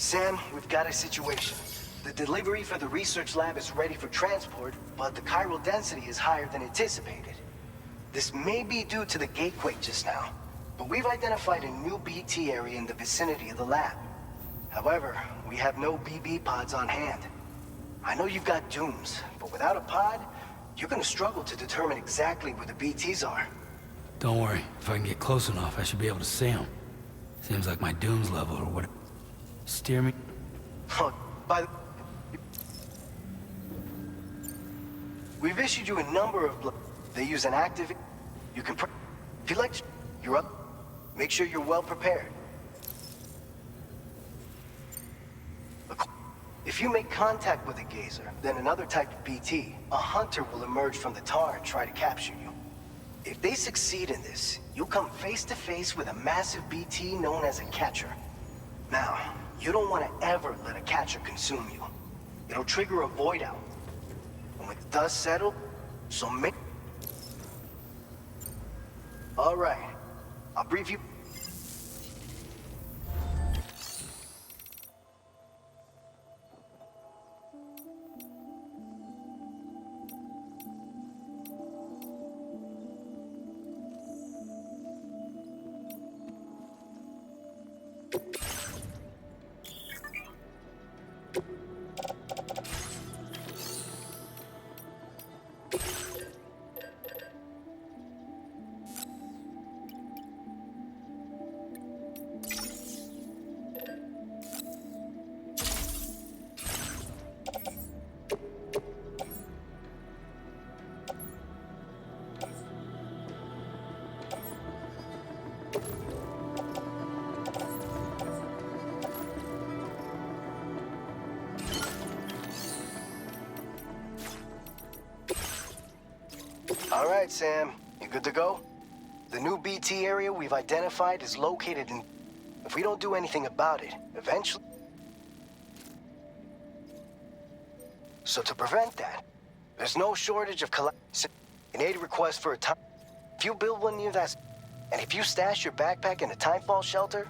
Sam, we've got a situation. The delivery for the research lab is ready for transport, but the chiral density is higher than anticipated. This may be due to the gatequake just now, but we've identified a new BT area in the vicinity of the lab. However, we have no BB pods on hand. I know you've got dooms, but without a pod, you're gonna struggle to determine exactly where the BTs are. Don't worry. If I can get close enough, I should be able to see them. Seems like my dooms level or what. Steer me. Oh, by the... We've issued you a number of... They use an active... You can... If you like to... You're up. Make sure you're well prepared. If you make contact with a gazer, then another type of BT, a hunter will emerge from the tar and try to capture you. If they succeed in this, you'll come face to face with a massive BT known as a catcher. Now, you don't want to ever let a catcher consume you. It'll trigger a void out. And with dust settled, so make... All right, I'll brief you... All right, Sam. You good to go? The new BT area we've identified is located in... If we don't do anything about it, eventually... So to prevent that, there's no shortage of an aid request for a time... If you build one near that... And if you stash your backpack in a timefall shelter,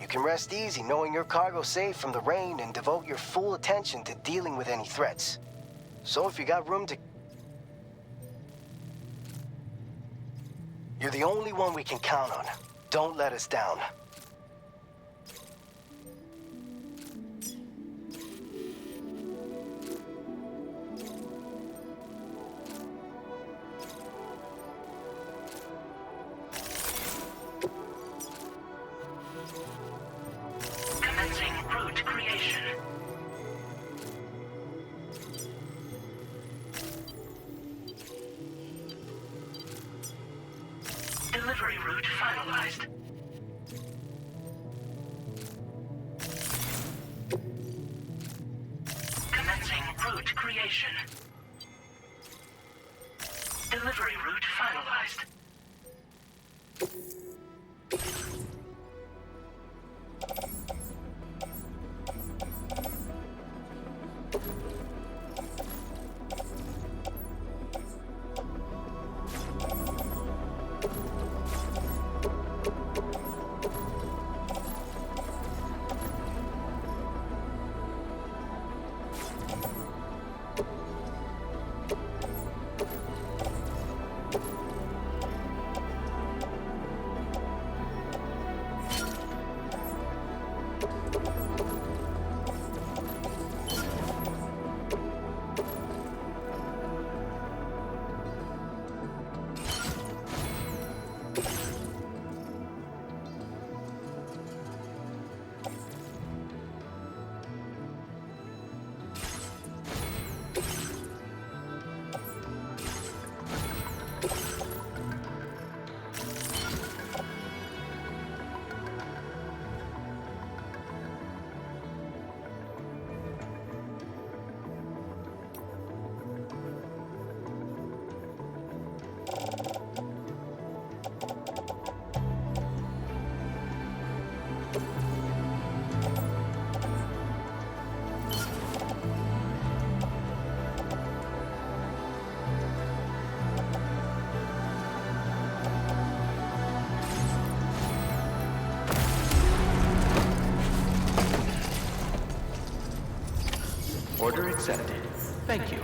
you can rest easy knowing your cargo's safe from the rain and devote your full attention to dealing with any threats. So if you got room to... You're the only one we can count on. Don't let us down. Commencing route creation. Delivery route finalized. Commencing route creation. Delivery route finalized. Order accepted. Thank you.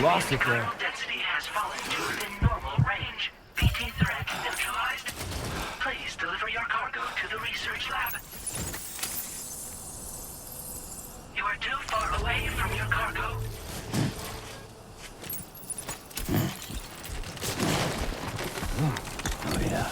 Lost it there. Chiral density has fallen to within normal range. PT threat neutralized. Please deliver your cargo to the research lab. You are too far away from your cargo. Oh yeah.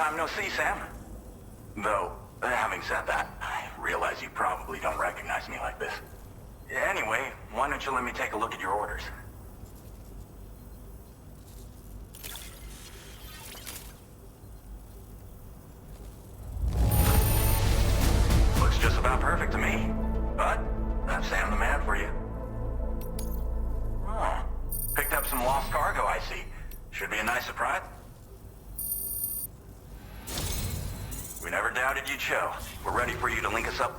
time no see, Sam. Though, having said that, I realize you probably don't recognize me like this. Anyway, why don't you let me take a look at your orders? Looks just about perfect to me. But, that's Sam the Man for you. Oh, picked up some lost cargo, I see. Should be a nice surprise. We never doubted you'd show. We're ready for you to link us up.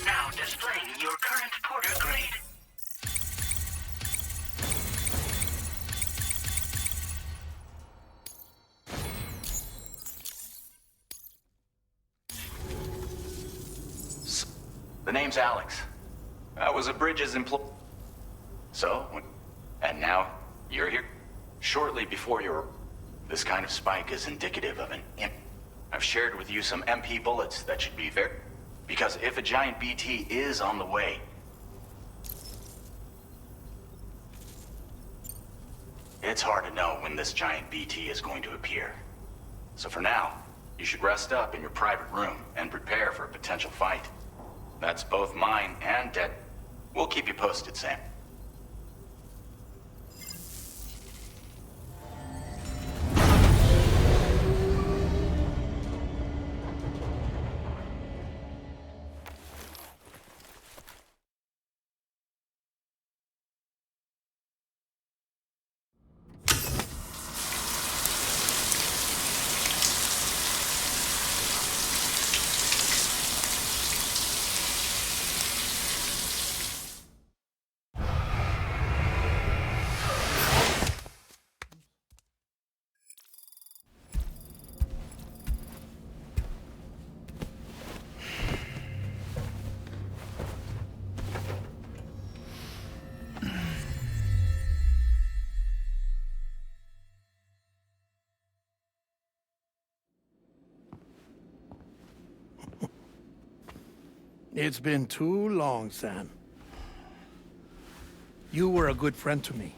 Now displaying your current porter grade. The name's Alex. I was a Bridges employee. So, and now you're here? Shortly before your... This kind of spike is indicative of an imp. I've shared with you some MP bullets that should be there. Because if a giant BT is on the way, it's hard to know when this giant BT is going to appear. So for now, you should rest up in your private room and prepare for a potential fight. That's both mine and dead. We'll keep you posted, Sam. It's been too long, Sam. You were a good friend to me.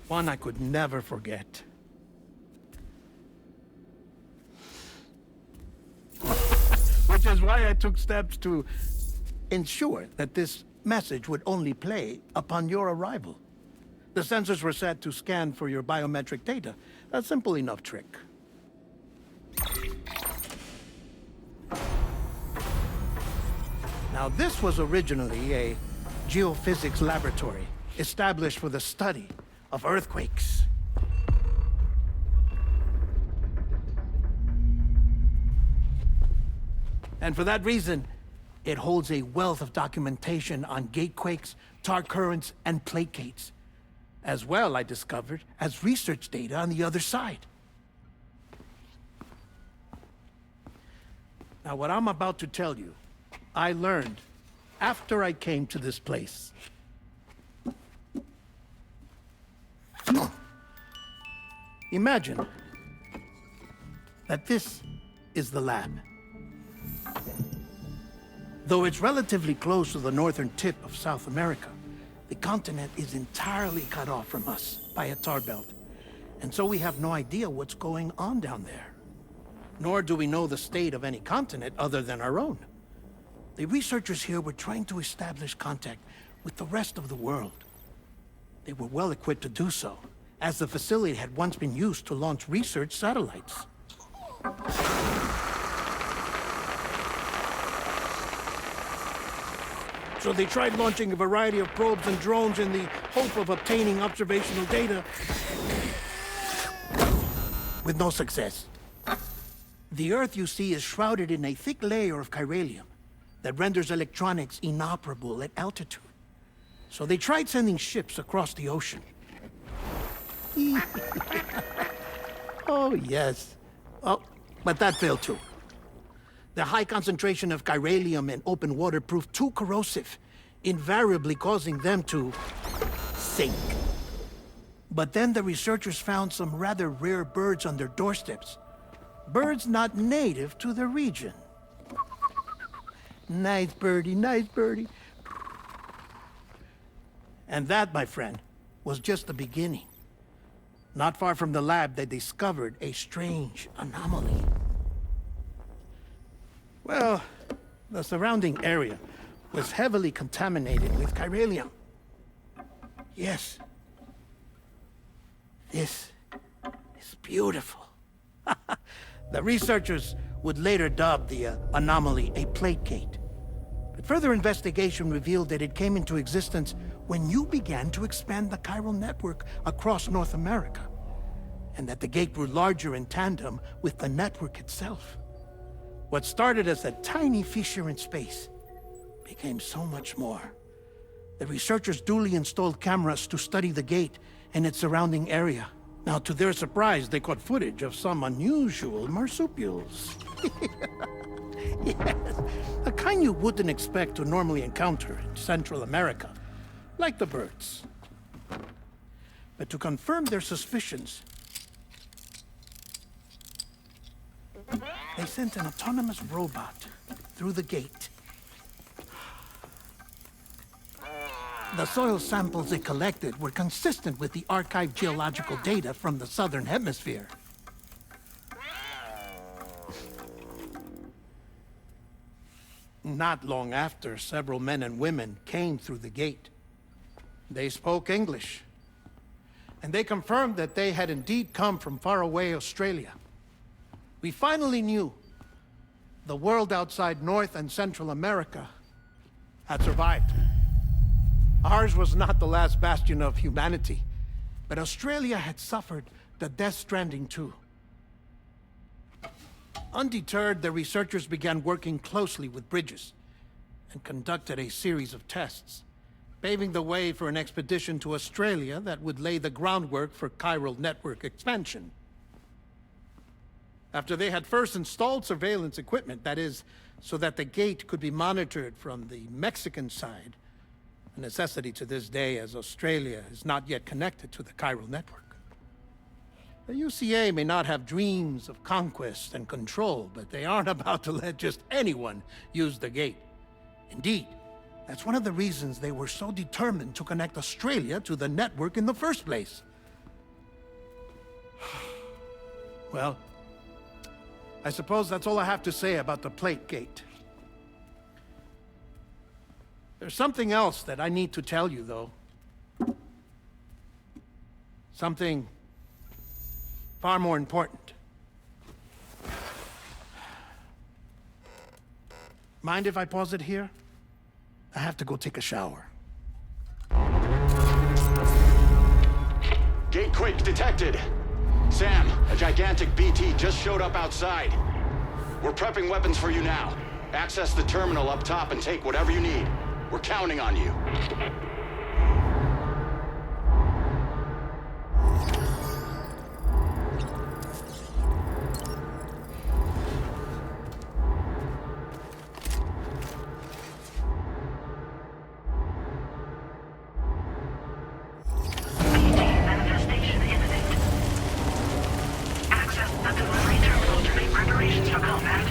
One I could never forget. Which is why I took steps to ensure that this message would only play upon your arrival. The sensors were set to scan for your biometric data. A simple enough trick. Now, this was originally a geophysics laboratory established for the study of earthquakes. And for that reason, it holds a wealth of documentation on gatequakes, tar currents, and placates. As well, I discovered, as research data on the other side. Now, what I'm about to tell you, I learned after I came to this place. Imagine that this is the lab. Though it's relatively close to the northern tip of South America, the continent is entirely cut off from us by a tar belt. And so we have no idea what's going on down there. Nor do we know the state of any continent other than our own. The researchers here were trying to establish contact with the rest of the world. They were well equipped to do so, as the facility had once been used to launch research satellites. So they tried launching a variety of probes and drones in the hope of obtaining observational data, with no success. The Earth, you see, is shrouded in a thick layer of chiralium that renders electronics inoperable at altitude. So they tried sending ships across the ocean. Oh, yes. Oh, but that failed too. The high concentration of chiralium in open water proved too corrosive, invariably causing them to sink. But then the researchers found some rather rare birds on their doorsteps. Birds not native to the region. Nice birdie, nice birdie. And that, my friend, was just the beginning. Not far from the lab, they discovered a strange anomaly. Well, the surrounding area was heavily contaminated with chiralium. Yes. This is beautiful. The researchers would later dub the anomaly a plate gate. But further investigation revealed that it came into existence when you began to expand the chiral network across North America, and that the gate grew larger in tandem with the network itself. What started as a tiny fissure in space became so much more. The researchers duly installed cameras to study the gate and its surrounding area. Now, to their surprise, they caught footage of some unusual marsupials. Yes, the kind you wouldn't expect to normally encounter in Central America, like the birds. But to confirm their suspicions, they sent an autonomous robot through the gate. The soil samples it collected were consistent with the archived geological data from the southern hemisphere. Not long after, several men and women came through the gate. They spoke English, and they confirmed that they had indeed come from faraway Australia. We finally knew the world outside North and Central America had survived. Ours was not the last bastion of humanity, but Australia had suffered the death stranding too. Undeterred, the researchers began working closely with Bridges and conducted a series of tests, paving the way for an expedition to Australia that would lay the groundwork for chiral network expansion. After they had first installed surveillance equipment, that is, so that the gate could be monitored from the Mexican side, a necessity to this day as Australia is not yet connected to the chiral network. The UCA may not have dreams of conquest and control, but they aren't about to let just anyone use the gate. Indeed, that's one of the reasons they were so determined to connect Australia to the network in the first place. Well, I suppose that's all I have to say about the plate gate. There's something else that I need to tell you, though. Something far more important. Mind if I pause it here? I have to go take a shower. Gate quake detected. Sam, a gigantic BT just showed up outside. We're prepping weapons for you now. Access the terminal up top and take whatever you need. We're counting on you. Manifestation imminent. Access the delivery terminal to make preparations for combat.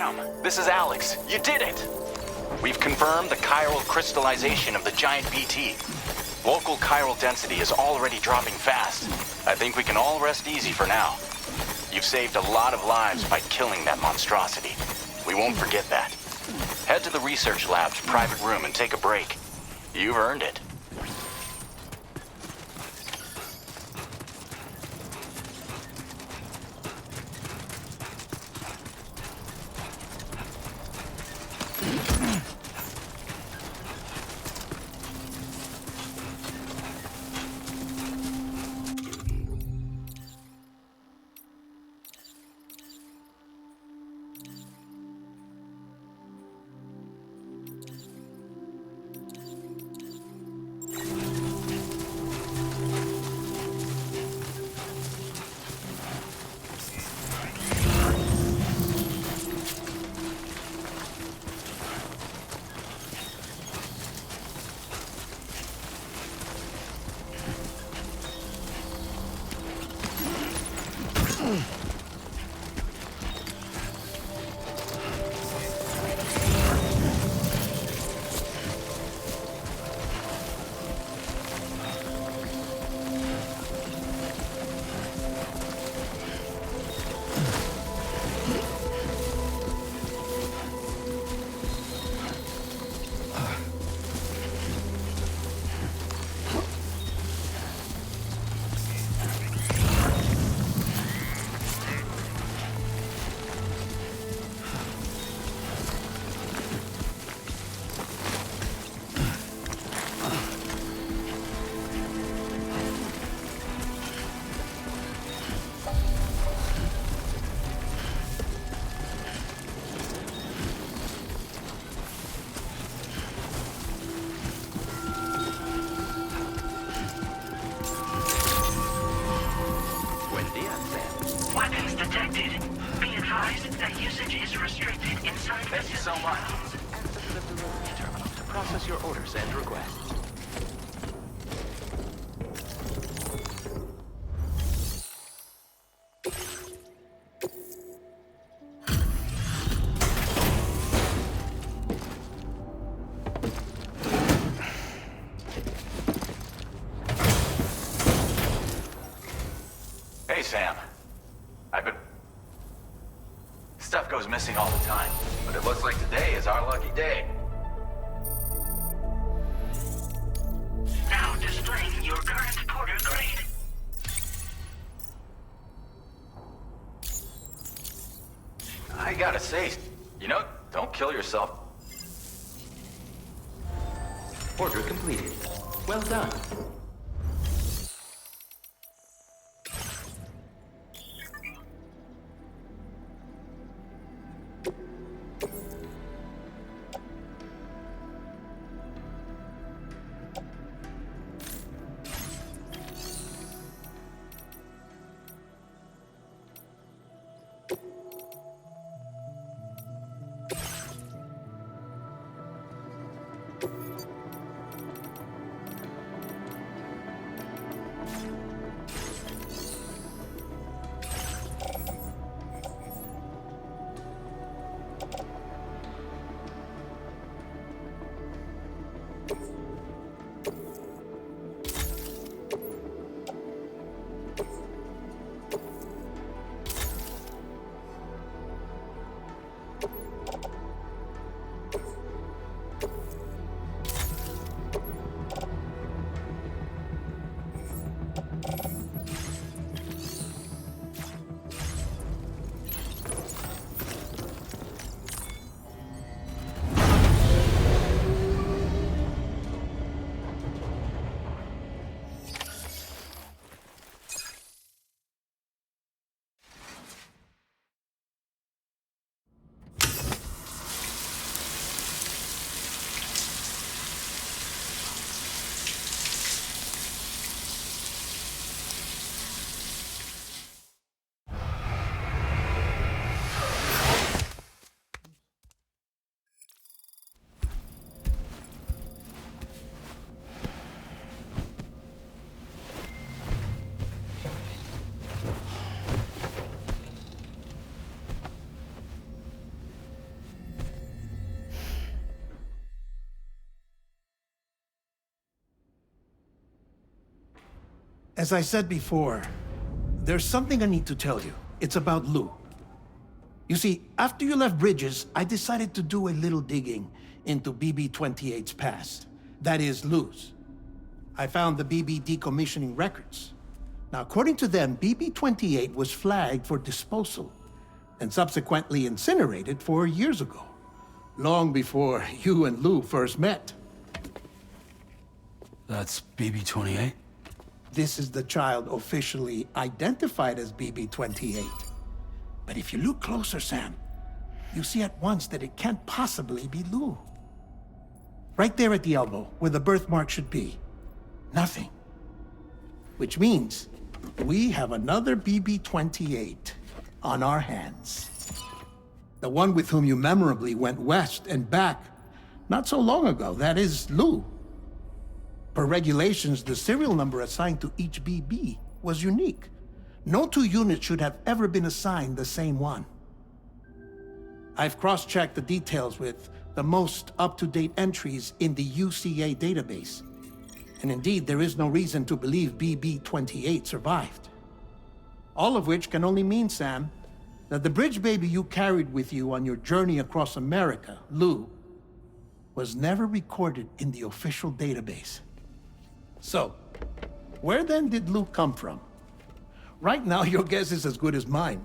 Sam, this is Alex. You did it! We've confirmed the chiral crystallization of the giant BT. Local chiral density is already dropping fast. I think we can all rest easy for now. You've saved a lot of lives by killing that monstrosity. We won't forget that. Head to the research lab's private room and take a break. You've earned it. Weapons detected. Be advised that usage is restricted inside Thank you so much. Access to the delivery terminal to process your orders and requests. Hey, Sam. Stuff goes missing all the time, but it looks like today is our lucky day. now displaying your current porter grade. I gotta say, don't kill yourself. Order completed. Well done. As I said before, there's something I need to tell you. It's about Lou. You see, after you left Bridges, I decided to do a little digging into BB-28's past. That is, Lou's. I found the BB decommissioning records. Now, according to them, BB-28 was flagged for disposal and subsequently incinerated 4 years ago, long before you and Lou first met. That's BB-28? This is the child officially identified as BB-28. But if you look closer, Sam, you see at once that it can't possibly be Lou. Right there at the elbow, where the birthmark should be. Nothing. Which means we have another BB-28 on our hands. The one with whom you memorably went west and back not so long ago. That is Lou. Per regulations, the serial number assigned to each BB was unique. No two units should have ever been assigned the same one. I've cross-checked the details with the most up-to-date entries in the UCA database. And indeed, there is no reason to believe BB-28 survived. All of which can only mean, Sam, that the bridge baby you carried with you on your journey across America, Lou, was never recorded in the official database. So, where then did Lou come from? Right now, your guess is as good as mine.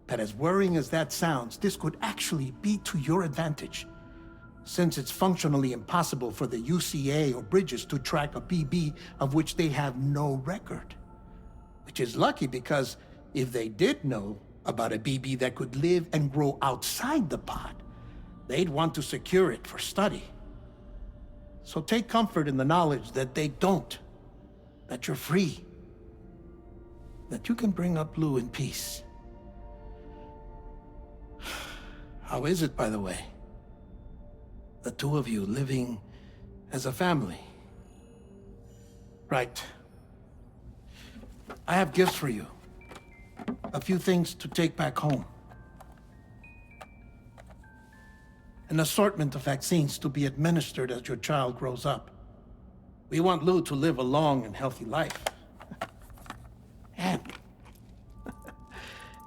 But as worrying as that sounds, this could actually be to your advantage, since it's functionally impossible for the UCA or Bridges to track a BB of which they have no record. Which is lucky, because if they did know about a BB that could live and grow outside the pod, they'd want to secure it for study. So take comfort in the knowledge that they don't, that you're free, that you can bring up Lou in peace. How is it, by the way? The two of you living as a family. Right. I have gifts for you. A few things to take back home. An assortment of vaccines to be administered as your child grows up. We want Lou to live a long and healthy life. And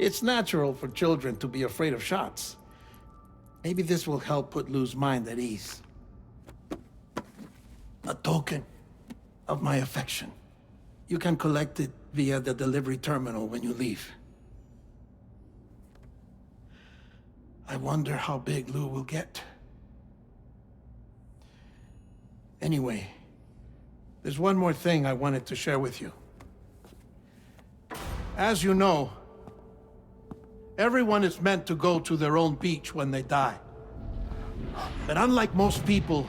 it's natural for children to be afraid of shots. Maybe this will help put Lou's mind at ease. A token of my affection. You can collect it via the delivery terminal when you leave. I wonder how big Lou will get. Anyway, there's one more thing I wanted to share with you. As you know, everyone is meant to go to their own beach when they die. But unlike most people,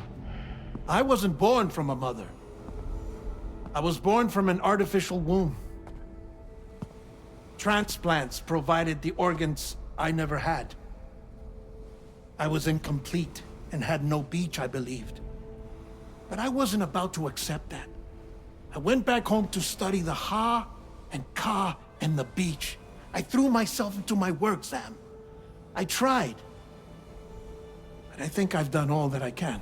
I wasn't born from a mother. I was born from an artificial womb. Transplants provided the organs I never had. I was incomplete and had no beach, I believed. But I wasn't about to accept that. I went back home to study the Ha and Ka and the beach. I threw myself into my work, Sam. I tried. But I think I've done all that I can.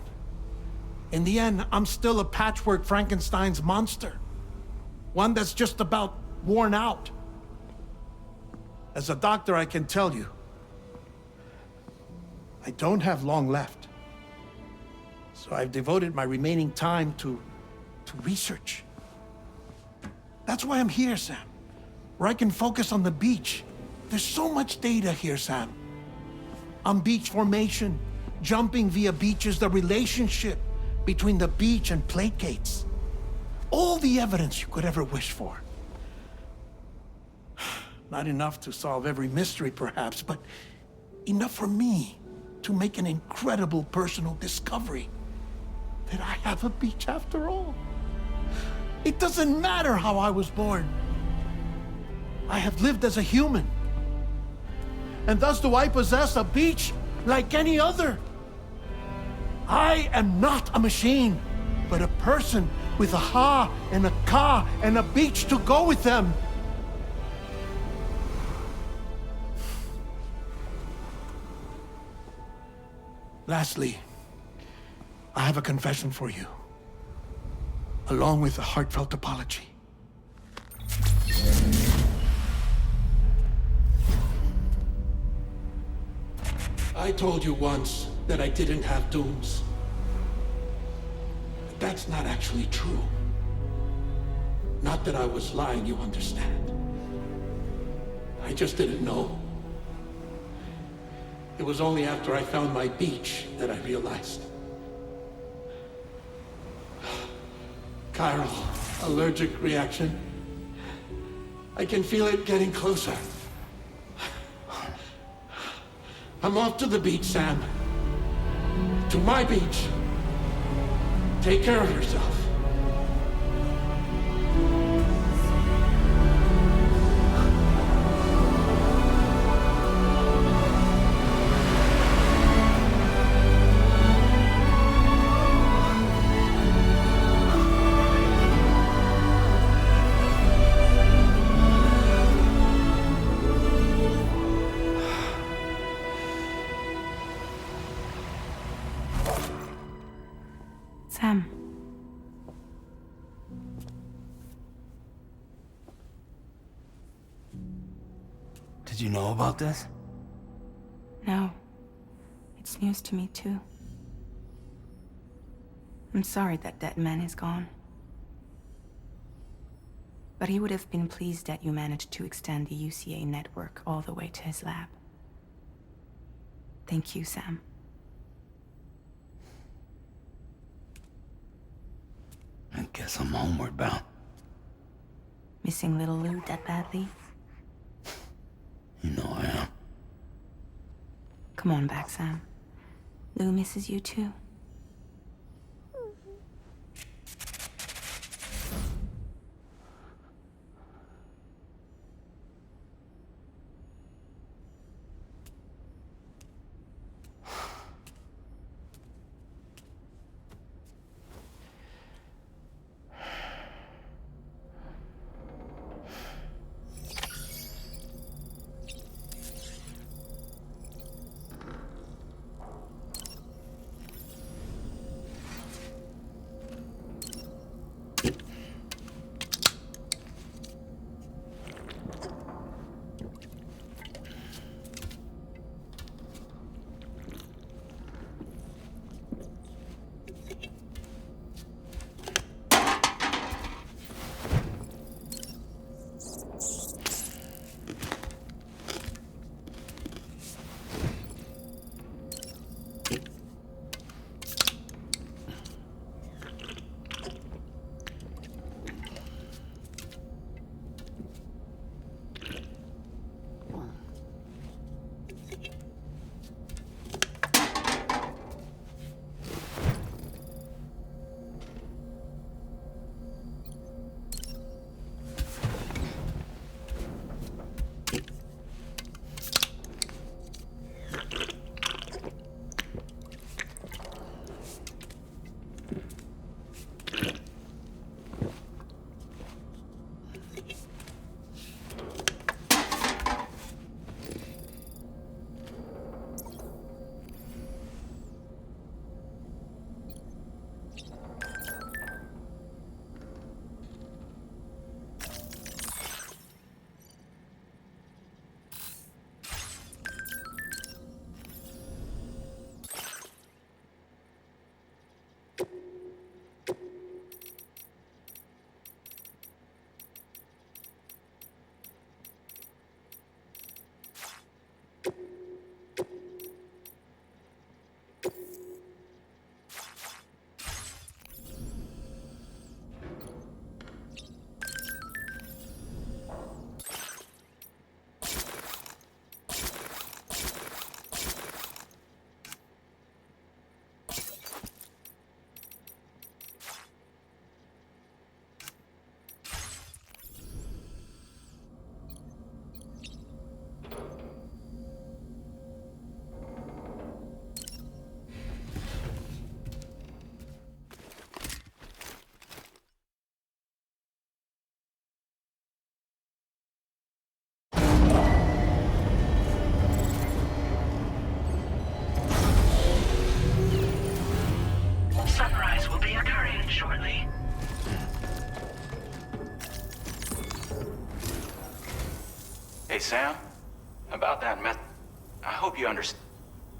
In the end, I'm still a patchwork Frankenstein's monster. One that's just about worn out. As a doctor, I can tell you, I don't have long left. So I've devoted my remaining time to research. That's why I'm here, Sam. Where I can focus on the beach. There's so much data here, Sam. On beach formation, jumping via beaches, the relationship between the beach and plate gates. All the evidence you could ever wish for. Not enough to solve every mystery, perhaps, but enough for me to make an incredible personal discovery that I have a beach after all. It doesn't matter how I was born. I have lived as a human. And thus do I possess a beach like any other. I am not a machine, but a person with a Ha and a Ka and a beach to go with them. Lastly, I have a confession for you, along with a heartfelt apology. I told you once that I didn't have dooms. But that's not actually true. Not that I was lying, you understand. I just didn't know. It was only after I found my beach that I realized. Chiral allergic reaction. I can feel it getting closer. I'm off to the beach, Sam. To my beach. Take care of yourself. Sam. Did you know about this? No. It's news to me, too. I'm sorry that that man is gone. But he would have been pleased that you managed to extend the UCA network all the way to his lab. Thank you, Sam. I guess I'm homeward bound. Missing little Lou that badly? You know I am. Come on back, Sam. Lou misses you too. Sunrise will be occurring shortly. Hey, Sam? About that meth... I hope you understand.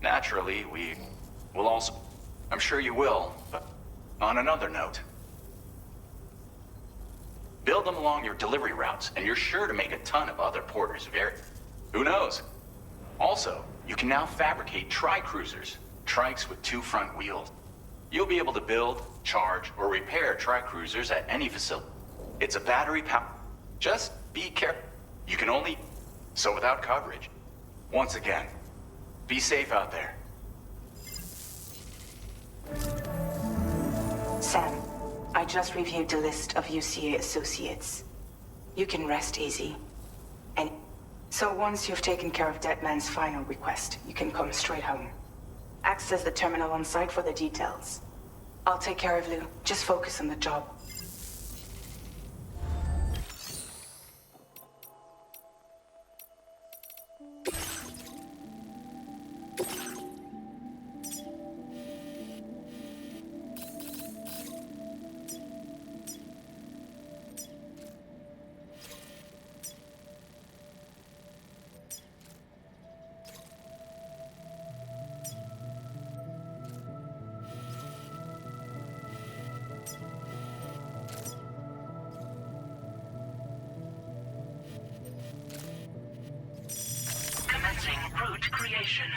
Naturally, we will also... I'm sure you will, but on another note. Build them along your delivery routes, and you're sure to make a ton of other porters very... Who knows? Also, you can now fabricate tri-cruisers, trikes with 2 front wheels. You'll be able to build, charge, or repair tri-cruisers at any facility. It's a battery power. Just be careful. You can only... So without coverage. Once again, be safe out there. Sam, I just reviewed the list of UCA associates. You can rest easy. And so once you've taken care of Deadman's final request, you can come straight home. Access the terminal on site for the details. I'll take care of Lou. Just focus on the job. Commencing route creation.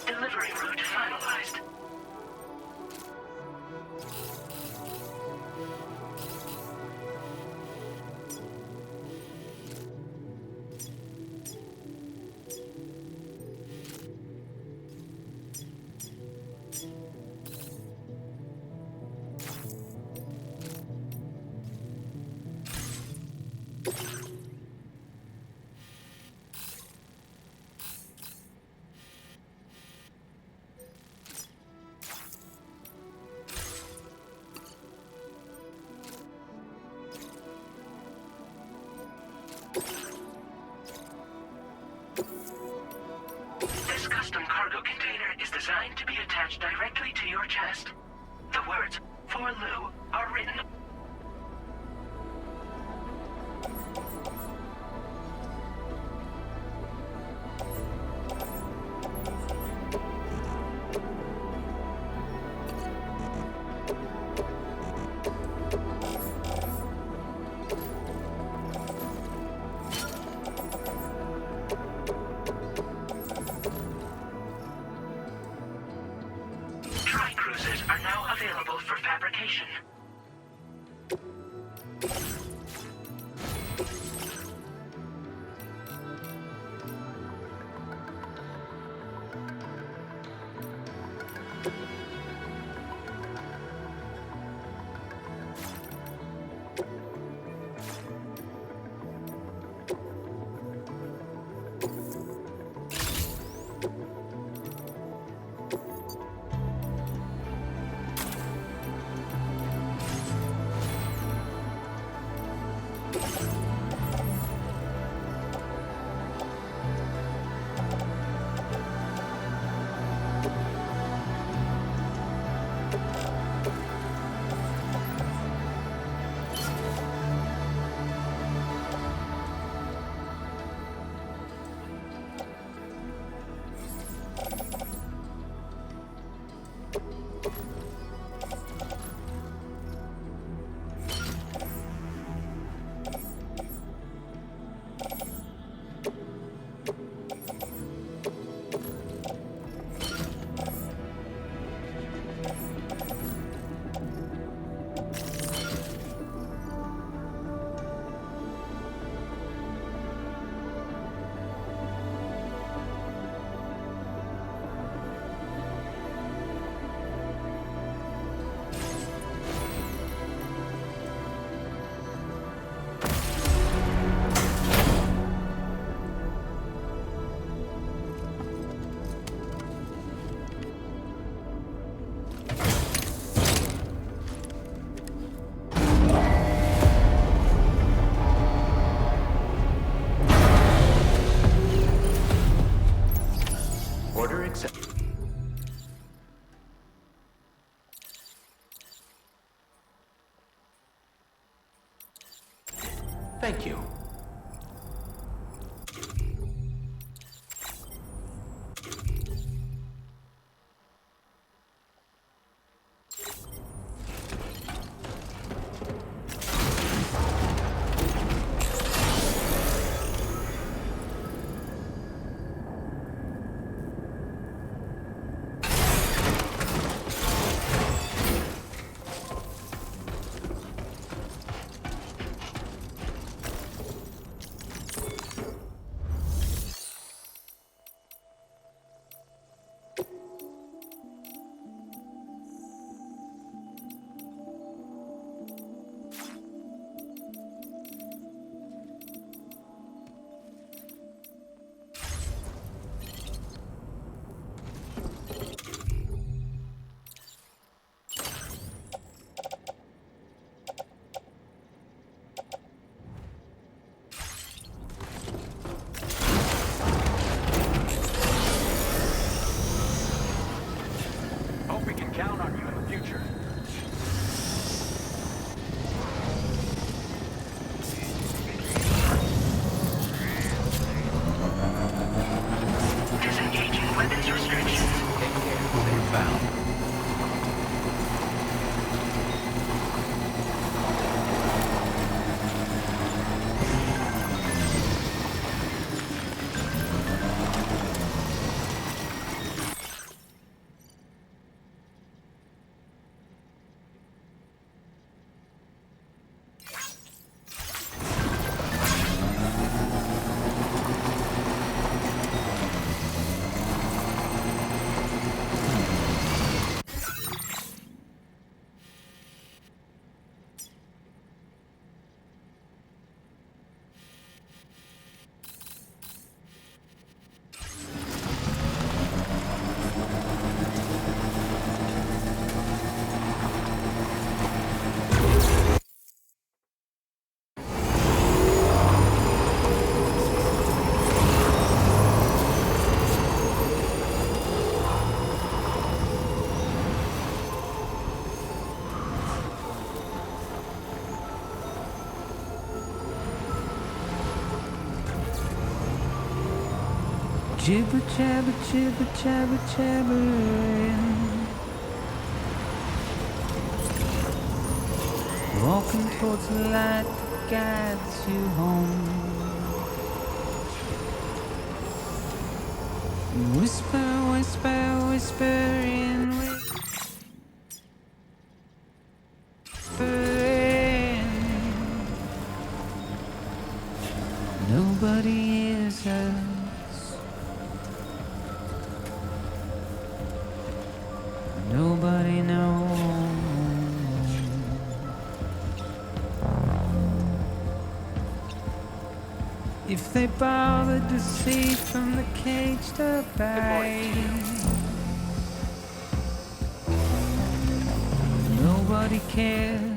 Delivery route finalized. This custom cargo container is designed to be attached directly to your chest. The words, "For Lou," are written... Tri-cruisers are now available for fabrication. Thank you. Hope we can count on you in the future. Disengaging weapons restrictions. We're bound. Jibber jabber, jibber jabber, jabbering. Walking towards the light that guides you home. Whisper, whisper, whispering, whispering. Nobody hears us. Nobody knows. If they bothered to see from the cage to bay, nobody cares.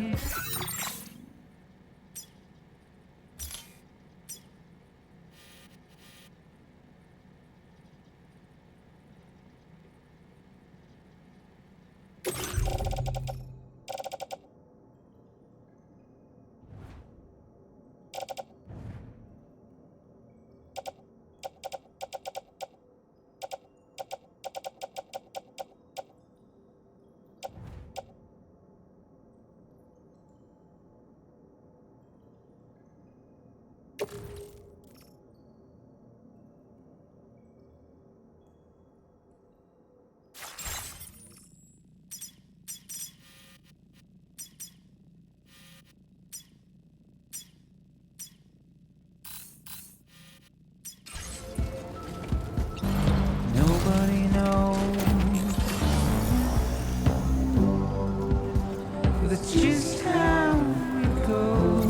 Nobody knows. That's just how it goes.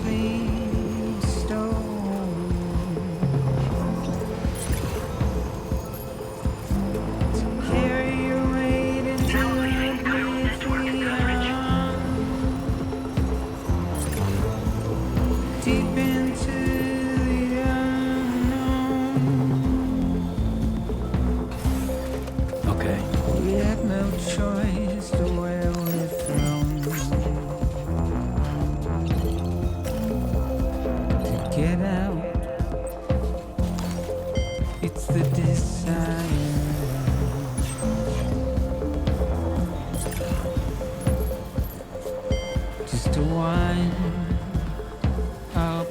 clean stone. To carry your weight into Now leaving Chiral network coverage. deep into the unknown. Okay. We had no choice to where we're thrown. To get out, it's the desire. Just to wind up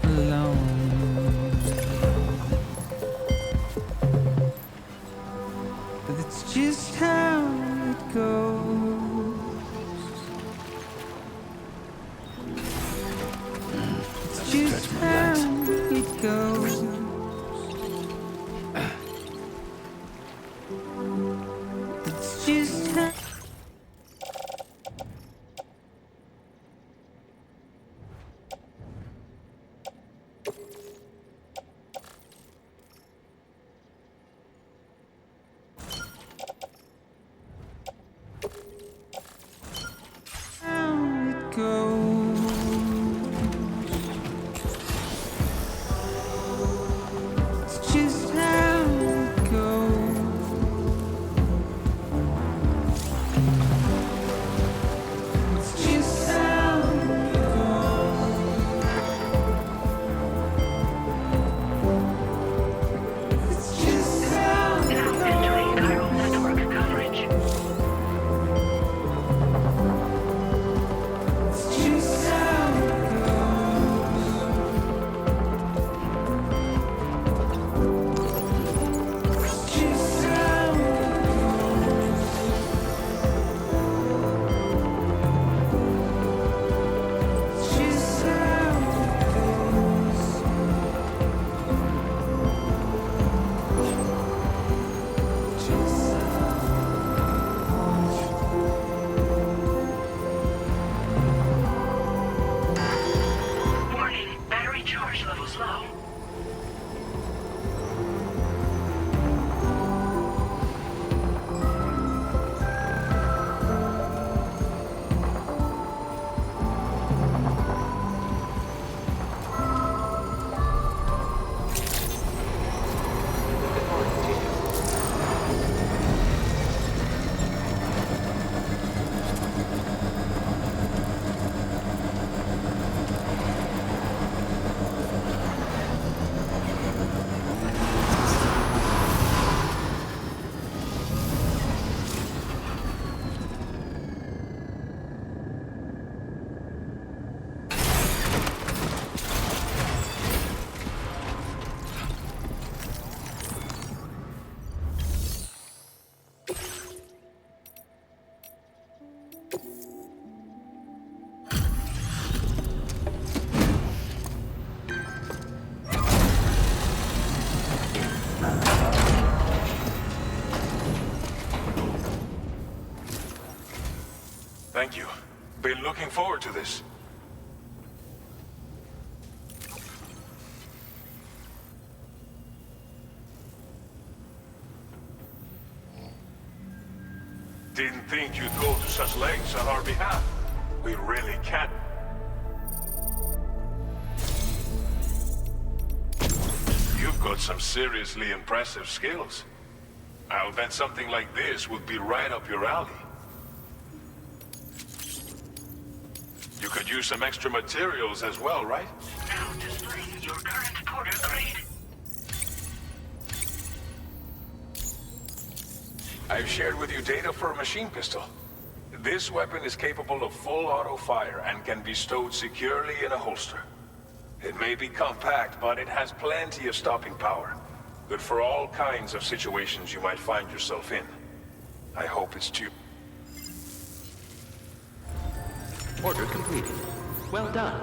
alone. But it's just how it goes. It's just Stretch my how legs. it goes. It's just how. How it goes. It's just how it goes. It's just how it goes. It's just how it Now entering Chiral network coverage. It's just how it goes. It's just how it goes. It's just how it goes. Just Warning, battery charge levels low. Thank you. Been looking forward to this. Didn't think you'd go to such lengths on our behalf. We really can't. You've got some seriously impressive skills. I'll bet something like this would be right up your alley. You could use some extra materials as well, right? Now displaying your current porter grade. I've shared with you data for a machine pistol. This weapon is capable of full auto fire and can be stowed securely in a holster. It may be compact, but it has plenty of stopping power. Good for all kinds of situations you might find yourself in. I hope it's too. Order completed. Well done.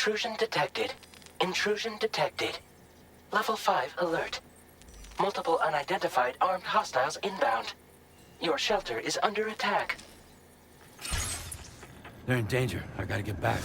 Intrusion detected. Intrusion detected. Level 5 alert. Multiple unidentified armed hostiles inbound. Your shelter is under attack. They're in danger. I gotta get back.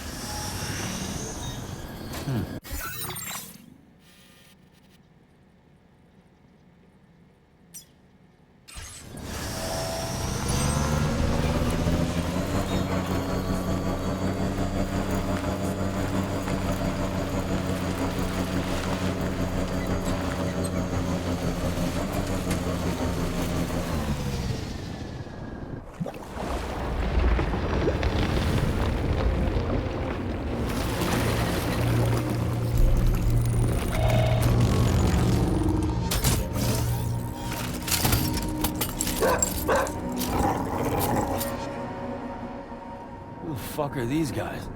Who the fuck are these guys?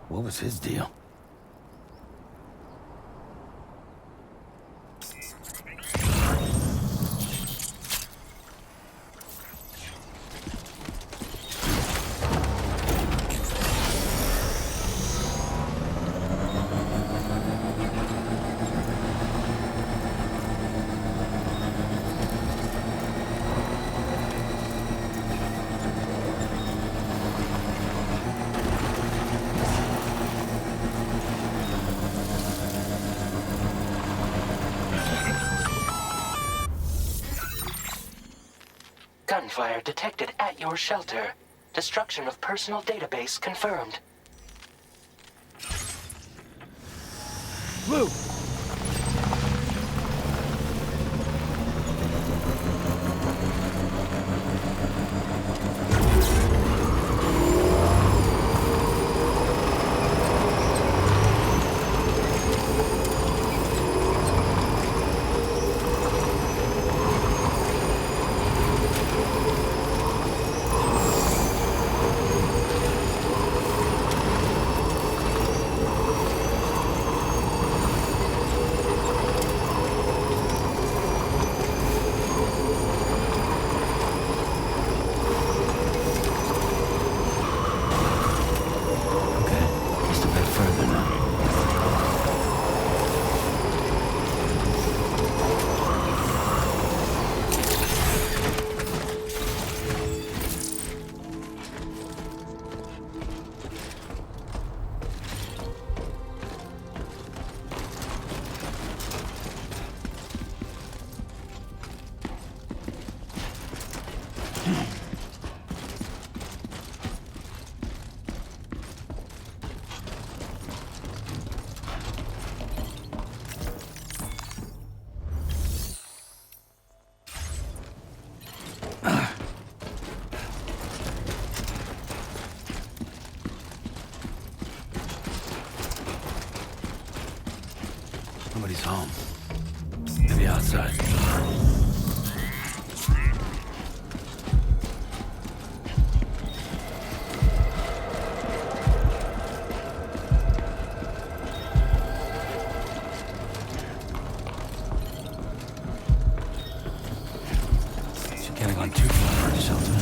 What was his deal? Gunfire detected at your shelter. Destruction of personal database confirmed. Lou! Nobody's home. Maybe outside. She can't have gone too far from the shelter.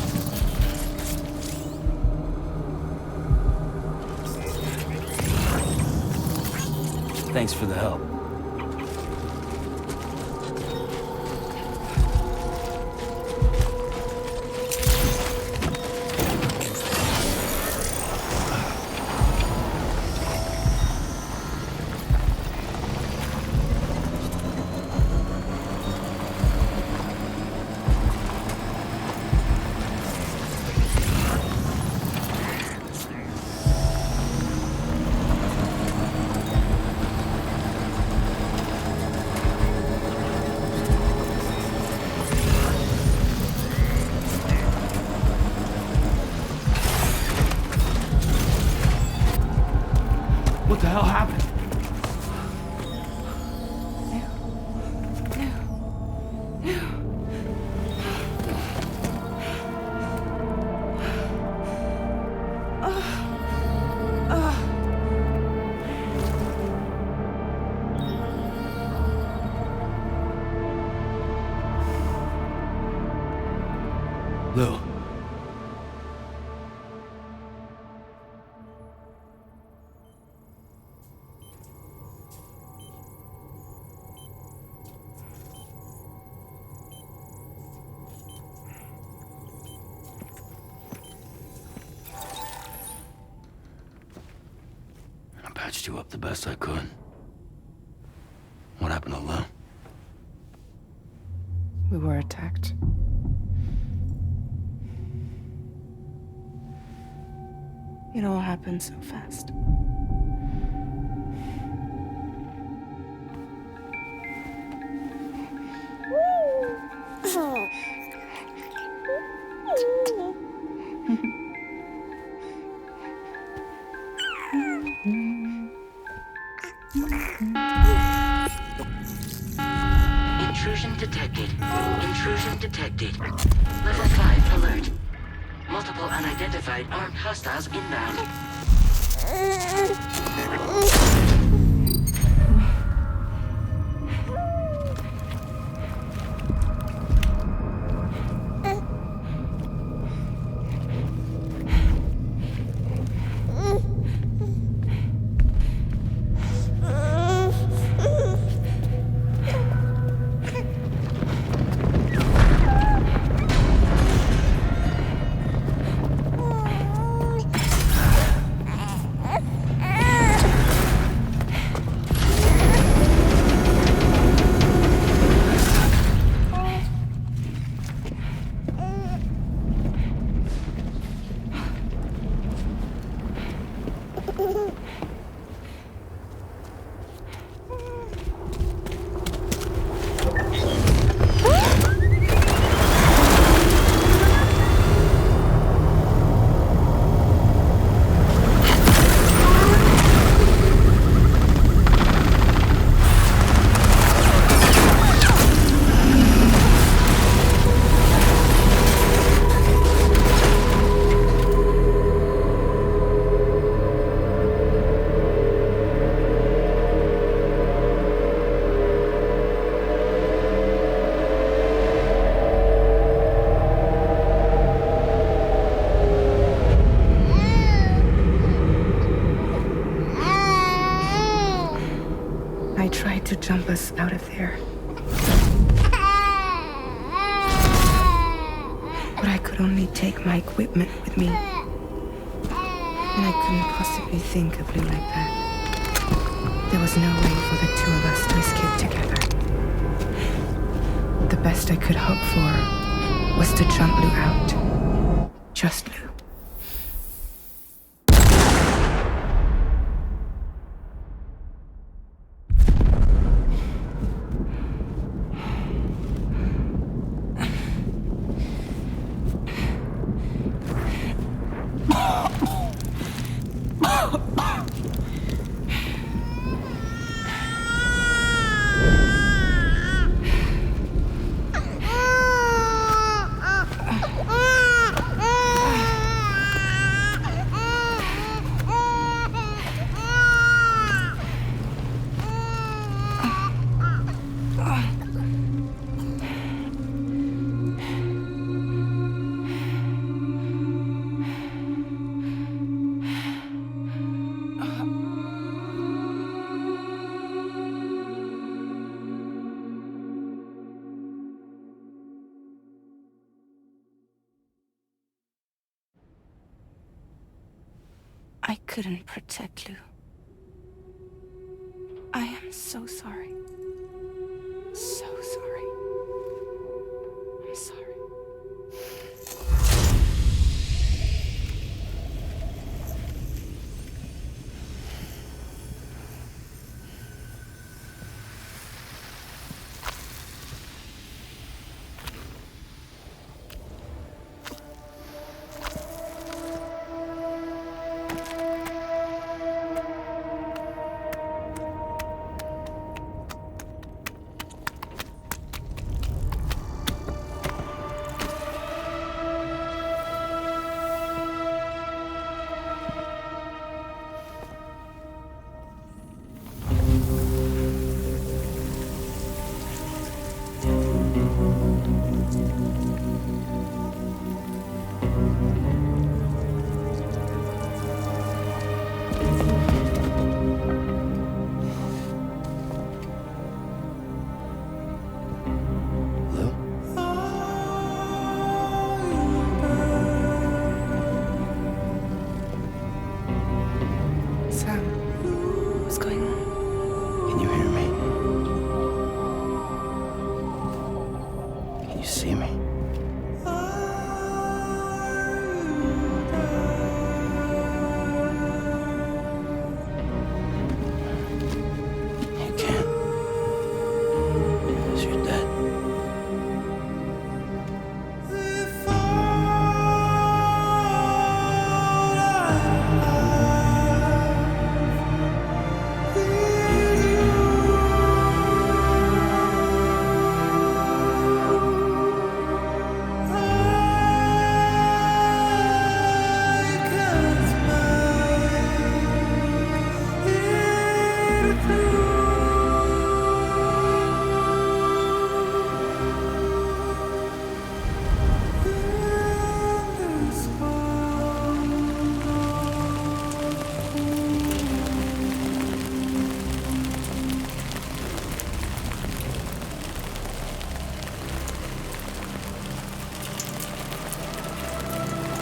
Thanks for the help. What the hell happened? Lou. I patched you up the best I could. What happened to Lou? We were attacked. It all happened so fast. Intrusion detected. Intrusion detected. Level 5 alert. Multiple unidentified armed hostiles inbound. I tried to jump us out of there. But I could only take my equipment with me. And I couldn't possibly think of Lou like that. There was no way for the two of us to escape together. The best I could hope for was to jump Lou out. Just Lou. I couldn't protect Lou. I am so sorry. So sorry. I'm sorry. What's going on? Can you hear me? Can you see me? You can't. Because you're dead.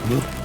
Move.